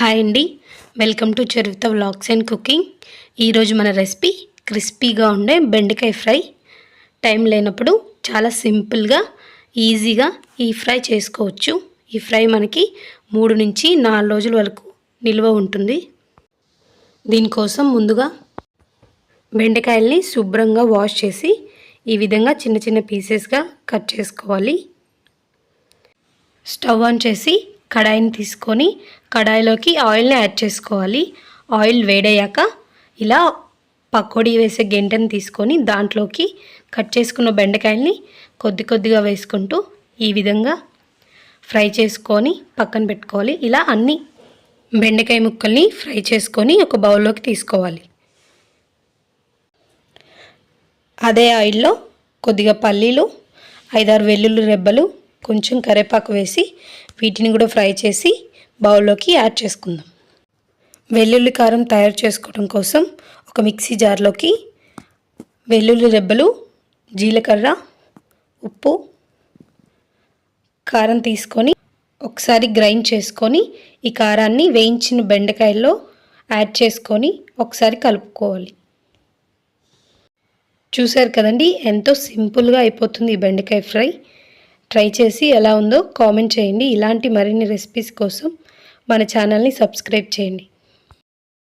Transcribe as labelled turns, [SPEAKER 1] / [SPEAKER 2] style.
[SPEAKER 1] Hi అండి, welcome to చరిత్ర vlogs and cooking. ఈరోజు మన రెసిపీ క్రిస్పీగా ఉండే బెండకాయ ఫ్రై. టైం లేనప్పుడు చాలా సింపుల్గా ఈజీగా ఈ ఫ్రై చేసుకోవచ్చు. ఈ ఫ్రై మనకి 3 నుంచి 4 రోజుల వరకు నిల్వ ఉంటుంది. దీనికోసం ముందుగా బెండకాయల్ని శుభ్రంగా వాష్ చేసి ఈ విధంగా చిన్న చిన్న పీసెస్గా కట్ చేసుకోవాలి. స్టవ్ ఆన్ చేసి కడాయిని తీసుకొని కడాయిలోకి ఆయిల్ని యాడ్ చేసుకోవాలి. ఆయిల్ వేడయ్యాక ఇలా పకోడీ వేసే గెంటని తీసుకొని దాంట్లోకి కట్ చేసుకున్న బెండకాయల్ని కొద్ది కొద్దిగా వేసుకుంటూ ఈ విధంగా ఫ్రై చేసుకొని పక్కన పెట్టుకోవాలి. ఇలా అన్ని బెండకాయ ముక్కల్ని ఫ్రై చేసుకొని ఒక బౌల్లోకి తీసుకోవాలి. అదే ఆయిల్లో కొద్దిగా పల్లీలు, 5-6 వెల్లుల్లి రెబ్బలు, కొంచెం కరివేపాకు వేసి వీటిని కూడా ఫ్రై చేసి బౌల్లోకి యాడ్ చేసుకుందాం. వెల్లుల్లి కారం తయారు చేసుకోవడం కోసం ఒక మిక్సీ జార్లోకి వెల్లుల్లి రెబ్బలు, జీలకర్ర, ఉప్పు, కారం తీసుకొని ఒకసారి గ్రైండ్ చేసుకొని ఈ కారాన్ని వేయించిన బెండకాయల్లో యాడ్ చేసుకొని ఒకసారి కలుపుకోవాలి. చూసారు కదండి, ఎంతో సింపుల్గా అయిపోతుంది ఈ బెండకాయ ఫ్రై. ట్రై చేసి ఎలా ఉందో కామెంట్ చేయండి. ఇలాంటి మరిన్ని రెసిపీస్ కోసం మన ఛానల్ని సబ్స్క్రైబ్ చేయండి.